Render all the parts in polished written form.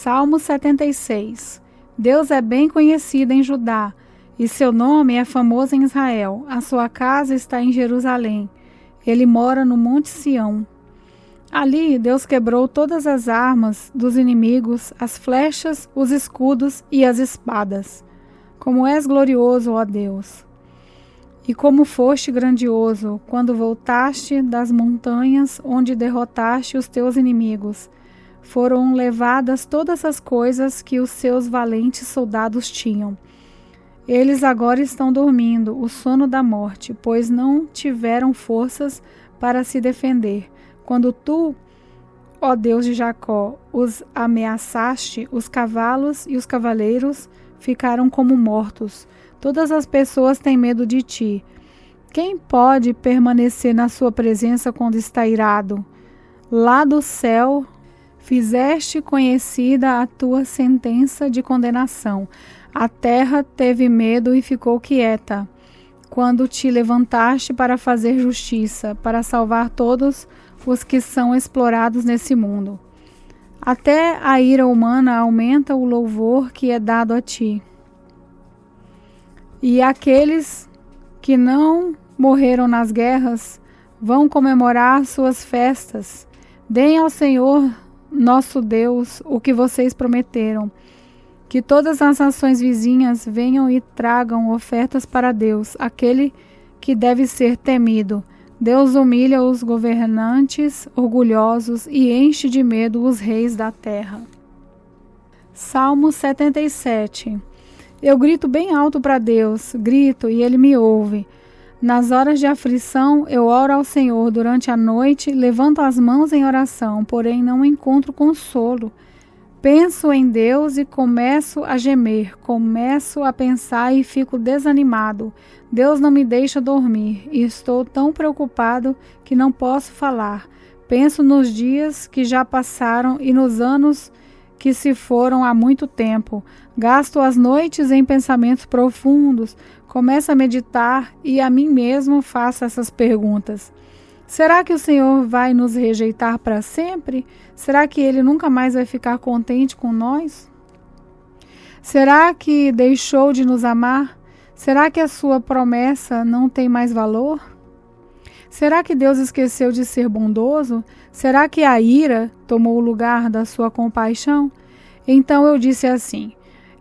Salmo 76. Deus é bem conhecido em Judá, e seu nome é famoso em Israel. A sua casa está em Jerusalém. Ele mora no Monte Sião. Ali Deus quebrou todas as armas dos inimigos, as flechas, os escudos e as espadas. Como és glorioso, ó Deus! E como foste grandioso, quando voltaste das montanhas onde derrotaste os teus inimigos. Foram levadas todas as coisas que os seus valentes soldados tinham. Eles agora estão dormindo o sono da morte, pois não tiveram forças para se defender. Quando tu, ó Deus de Jacó, os ameaçaste, os cavalos e os cavaleiros ficaram como mortos. Todas as pessoas têm medo de ti. Quem pode permanecer na sua presença quando está irado? Lá do céu fizeste conhecida a tua sentença de condenação. A terra teve medo e ficou quieta, quando te levantaste para fazer justiça, para salvar todos os que são explorados nesse mundo. Até a ira humana aumenta o louvor que é dado a ti. E aqueles que não morreram nas guerras vão comemorar suas festas. Deem ao Senhor, nosso Deus, o que vocês prometeram. Que todas as nações vizinhas venham e tragam ofertas para Deus, aquele que deve ser temido. Deus humilha os governantes orgulhosos e enche de medo os reis da terra. Salmo 77. Eu grito bem alto para Deus, grito e Ele me ouve. Nas horas de aflição, eu oro ao Senhor durante a noite, levanto as mãos em oração, porém não encontro consolo. Penso em Deus e começo a gemer, começo a pensar e fico desanimado. Deus não me deixa dormir e estou tão preocupado que não posso falar. Penso nos dias que já passaram e nos anos que se foram há muito tempo. Gasto as noites em pensamentos profundos, começo a meditar e a mim mesmo faço essas perguntas. Será que o Senhor vai nos rejeitar para sempre? Será que Ele nunca mais vai ficar contente com nós? Será que deixou de nos amar? Será que a sua promessa não tem mais valor? Será que Deus esqueceu de ser bondoso? Será que a ira tomou o lugar da sua compaixão? Então eu disse assim: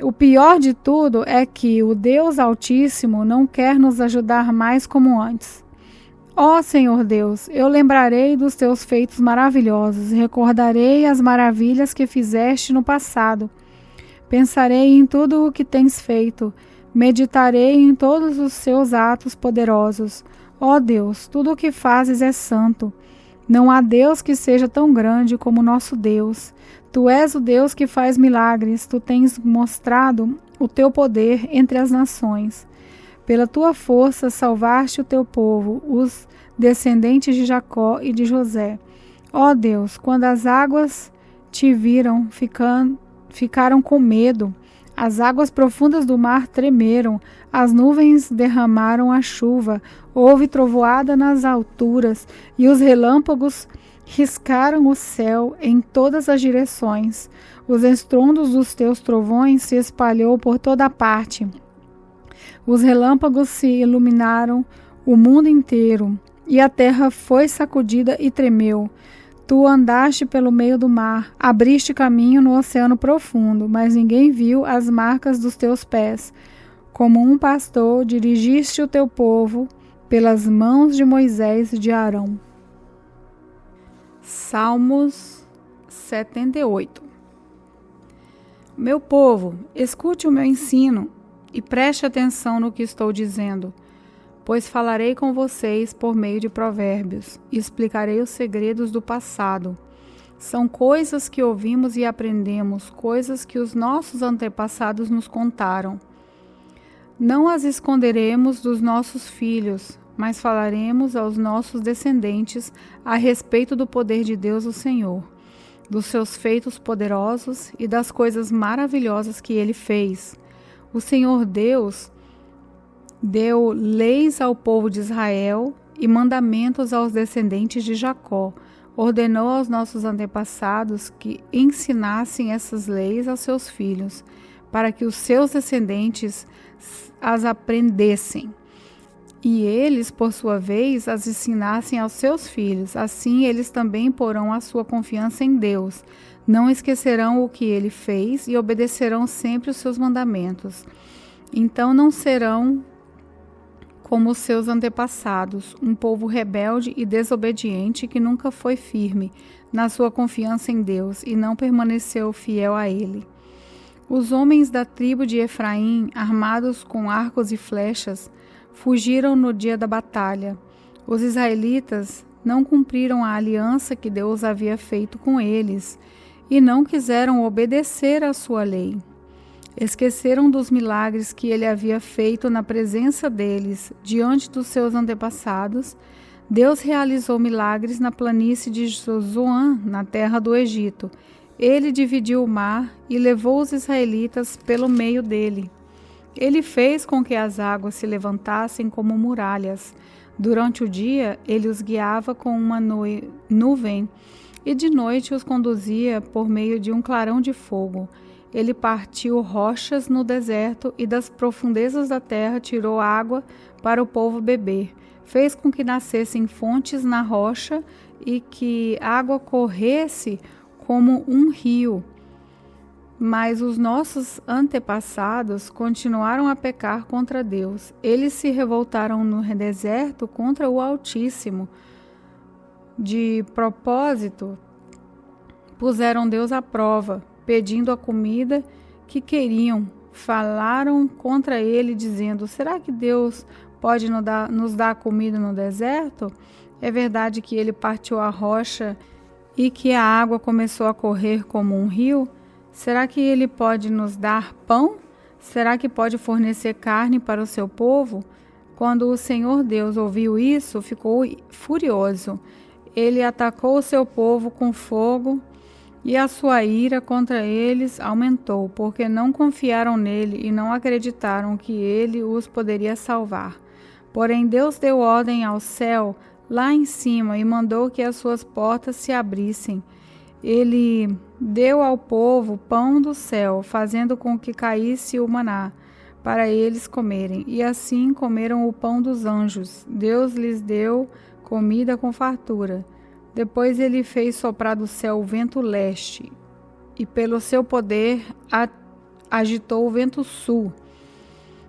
o pior de tudo é que o Deus Altíssimo não quer nos ajudar mais como antes. Ó Senhor Deus, eu lembrarei dos teus feitos maravilhosos, recordarei as maravilhas que fizeste no passado. Pensarei em tudo o que tens feito, meditarei em todos os seus atos poderosos. Ó Deus, tudo o que fazes é santo. Não há Deus que seja tão grande como nosso Deus. Tu és o Deus que faz milagres, tu tens mostrado o teu poder entre as nações. Pela tua força salvaste o teu povo, os descendentes de Jacó e de José. Ó Deus, quando as águas te viram, ficaram com medo. As águas profundas do mar tremeram, as nuvens derramaram a chuva, houve trovoada nas alturas, e os relâmpagos riscaram o céu em todas as direções. Os estrondos dos teus trovões se espalhou por toda parte. Os relâmpagos se iluminaram o mundo inteiro, e a terra foi sacudida e tremeu. Tu andaste pelo meio do mar, abriste caminho no oceano profundo, mas ninguém viu as marcas dos teus pés. Como um pastor, dirigiste o teu povo pelas mãos de Moisés e de Arão. Salmos 78. Meu povo, escute o meu ensino e preste atenção no que estou dizendo, pois falarei com vocês por meio de provérbios e explicarei os segredos do passado. São coisas que ouvimos e aprendemos, coisas que os nossos antepassados nos contaram. Não as esconderemos dos nossos filhos, mas falaremos aos nossos descendentes a respeito do poder de Deus o Senhor, dos seus feitos poderosos e das coisas maravilhosas que Ele fez. O Senhor Deus deu leis ao povo de Israel e mandamentos aos descendentes de Jacó. ordenou aos nossos antepassados que ensinassem essas leis aos seus filhos, para que os seus descendentes as aprendessem. E eles, por sua vez, as ensinassem aos seus filhos. Assim, eles também porão a sua confiança em Deus. Não esquecerão o que ele fez e obedecerão sempre os seus mandamentos. Então não serão como os seus antepassados, um povo rebelde e desobediente que nunca foi firme na sua confiança em Deus e não permaneceu fiel a ele. Os homens da tribo de Efraim, armados com arcos e flechas, fugiram no dia da batalha. Os israelitas não cumpriram a aliança que Deus havia feito com eles e não quiseram obedecer à sua lei. Esqueceram dos milagres que ele havia feito na presença deles, diante dos seus antepassados. Deus realizou milagres na planície de Zoan, na terra do Egito. Ele dividiu o mar e levou os israelitas pelo meio dele. Ele fez com que as águas se levantassem como muralhas. Durante o dia, ele os guiava com uma nuvem e de noite os conduzia por meio de um clarão de fogo. Ele partiu rochas no deserto e das profundezas da terra tirou água para o povo beber. Fez com que nascessem fontes na rocha e que água corresse como um rio. Mas os nossos antepassados continuaram a pecar contra Deus. Eles se revoltaram no deserto contra o Altíssimo. De propósito, puseram Deus à prova, pedindo a comida que queriam. Falaram contra ele, dizendo: será que Deus pode nos dar comida no deserto? É verdade que ele partiu a rocha e que a água começou a correr como um rio? Será que ele pode nos dar pão? Será que pode fornecer carne para o seu povo? Quando o Senhor Deus ouviu isso, ficou furioso. Ele atacou o seu povo com fogo e a sua ira contra eles aumentou, porque não confiaram nele e não acreditaram que ele os poderia salvar. Porém, Deus deu ordem ao céu lá em cima e mandou que as suas portas se abrissem. Ele deu ao povo pão do céu, fazendo com que caísse o maná para eles comerem. E assim comeram o pão dos anjos. Deus lhes deu comida com fartura. Depois ele fez soprar do céu o vento leste, e pelo seu poder agitou o vento sul.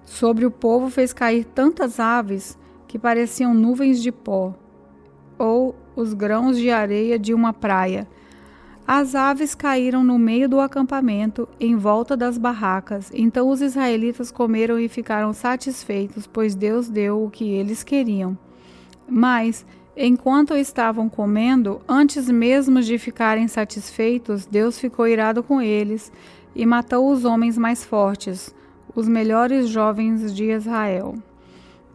Sobre o povo fez cair tantas aves que pareciam nuvens de pó, ou os grãos de areia de uma praia. As aves caíram no meio do acampamento, em volta das barracas. Então os israelitas comeram e ficaram satisfeitos, pois Deus deu o que eles queriam. Mas, enquanto estavam comendo, antes mesmo de ficarem satisfeitos, Deus ficou irado com eles e matou os homens mais fortes, os melhores jovens de Israel.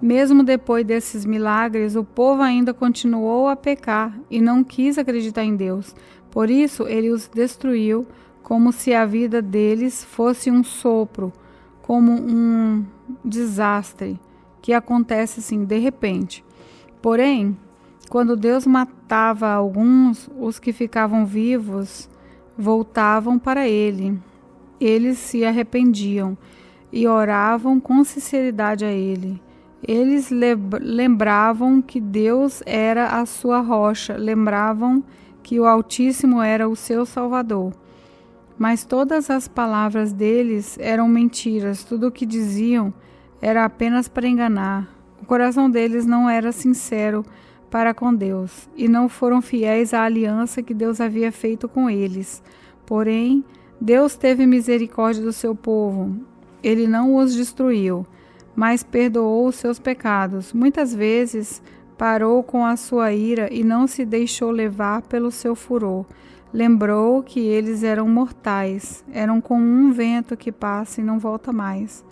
Mesmo depois desses milagres, o povo ainda continuou a pecar e não quis acreditar em Deus. Por isso, ele os destruiu, como se a vida deles fosse um sopro, como um desastre que acontece assim de repente. Porém, quando Deus matava alguns, os que ficavam vivos voltavam para ele. Eles se arrependiam e oravam com sinceridade a ele. Eles lembravam que Deus era a sua rocha, lembravam que o Altíssimo era o seu Salvador. Mas todas as palavras deles eram mentiras, tudo o que diziam era apenas para enganar. O coração deles não era sincero para com Deus, e não foram fiéis à aliança que Deus havia feito com eles. Porém, Deus teve misericórdia do seu povo. Ele não os destruiu, mas perdoou os seus pecados. Muitas vezes parou com a sua ira e não se deixou levar pelo seu furor. Lembrou que eles eram mortais, eram como um vento que passa e não volta mais.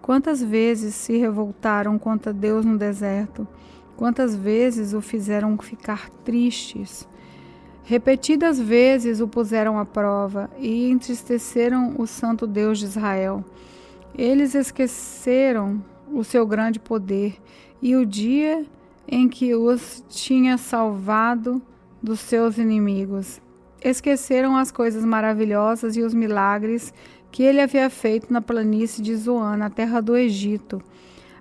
Quantas vezes se revoltaram contra Deus no deserto? Quantas vezes o fizeram ficar tristes? Repetidas vezes o puseram à prova e entristeceram o santo Deus de Israel. Eles esqueceram o seu grande poder e o dia em que os tinha salvado dos seus inimigos. Esqueceram as coisas maravilhosas e os milagres que ele havia feito na planície de Zoan, na terra do Egito.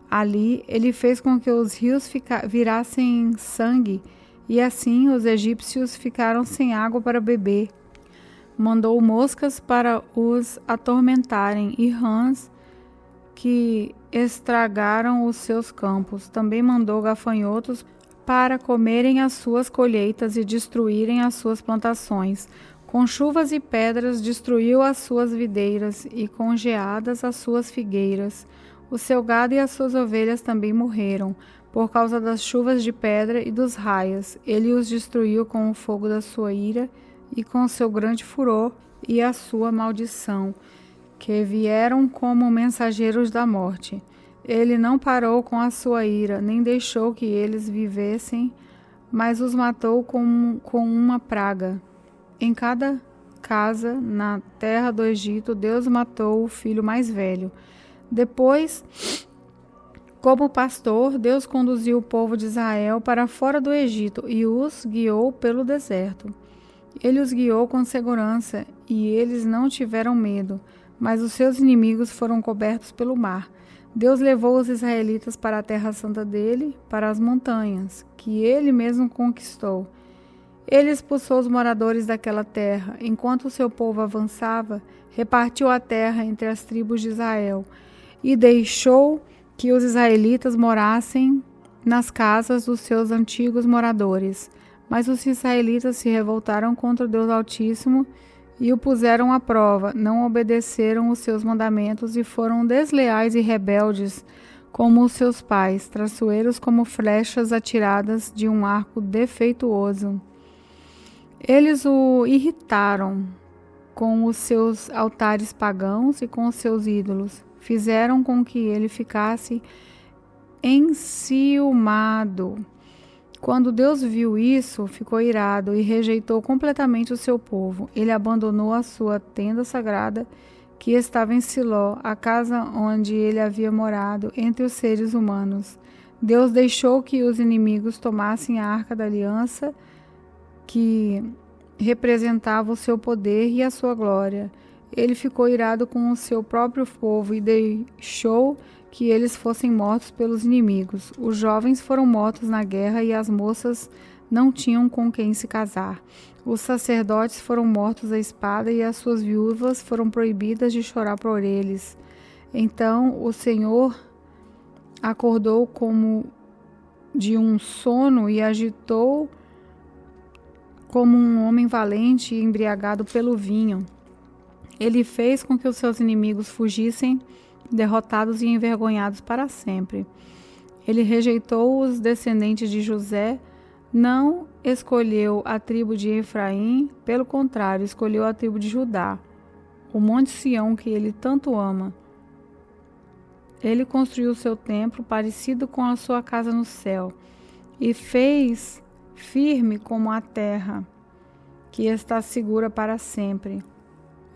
Ali ele fez com que os rios virassem sangue, e assim os egípcios ficaram sem água para beber. Mandou moscas para os atormentarem e rãs que estragaram os seus campos. Também mandou gafanhotos para comerem as suas colheitas e destruírem as suas plantações. Com chuvas e pedras destruiu as suas videiras e com geadas as suas figueiras. O seu gado e as suas ovelhas também morreram, por causa das chuvas de pedra e dos raios. Ele os destruiu com o fogo da sua ira e com o seu grande furor e a sua maldição, que vieram como mensageiros da morte. Ele não parou com a sua ira, nem deixou que eles vivessem, mas os matou com uma praga. Em cada casa, na terra do Egito, Deus matou o filho mais velho. Depois, como pastor, Deus conduziu o povo de Israel para fora do Egito e os guiou pelo deserto. Ele os guiou com segurança e eles não tiveram medo, mas os seus inimigos foram cobertos pelo mar. Deus levou os israelitas para a terra santa dele, para as montanhas, que ele mesmo conquistou. Ele expulsou os moradores daquela terra. Enquanto o seu povo avançava, repartiu a terra entre as tribos de Israel e deixou que os israelitas morassem nas casas dos seus antigos moradores. Mas os israelitas se revoltaram contra o Deus Altíssimo e o puseram à prova, não obedeceram os seus mandamentos e foram desleais e rebeldes como os seus pais, traiçoeiros como flechas atiradas de um arco defeituoso. Eles o irritaram com os seus altares pagãos e com os seus ídolos. Fizeram com que ele ficasse enciumado. Quando Deus viu isso, ficou irado e rejeitou completamente o seu povo. Ele abandonou a sua tenda sagrada, que estava em Siló, a casa onde ele havia morado entre os seres humanos. Deus deixou que os inimigos tomassem a arca da aliança, que representava o seu poder e a sua glória. Ele ficou irado com o seu próprio povo e deixou que eles fossem mortos pelos inimigos. Os jovens foram mortos na guerra e as moças não tinham com quem se casar. Os sacerdotes foram mortos à espada e as suas viúvas foram proibidas de chorar por eles. Então o Senhor acordou como de um sono e agitou como um homem valente e embriagado pelo vinho. Ele fez com que os seus inimigos fugissem, derrotados e envergonhados para sempre. Ele rejeitou os descendentes de José, não escolheu a tribo de Efraim, pelo contrário, escolheu a tribo de Judá, o monte Sião que ele tanto ama. Ele construiu seu templo parecido com a sua casa no céu e fez firme como a terra, que está segura para sempre.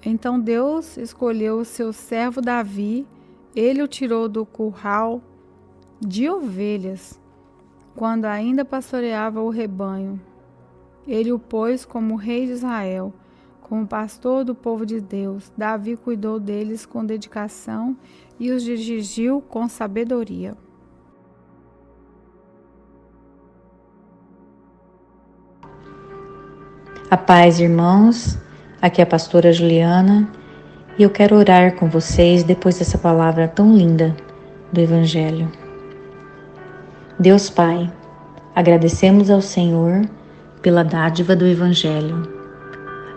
Então Deus escolheu o seu servo Davi. Ele o tirou do curral de ovelhas, quando ainda pastoreava o rebanho. Ele o pôs como rei de Israel, como pastor do povo de Deus. Davi cuidou deles com dedicação e os dirigiu com sabedoria. A paz, irmãos. Aqui é a pastora Juliana. E eu quero orar com vocês depois dessa palavra tão linda do Evangelho. Deus Pai, agradecemos ao Senhor pela dádiva do Evangelho,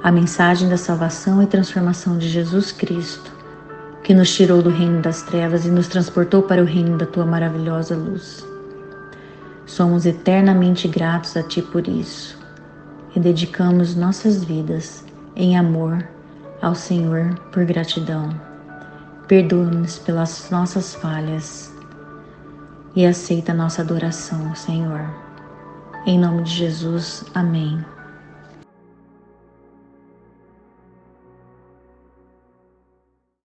a mensagem da salvação e transformação de Jesus Cristo, que nos tirou do reino das trevas e nos transportou para o reino da Tua maravilhosa luz. Somos eternamente gratos a Ti por isso e dedicamos nossas vidas em amor ao Senhor por gratidão. Perdoa-nos pelas nossas falhas e aceita nossa adoração, Senhor. Em nome de Jesus, amém.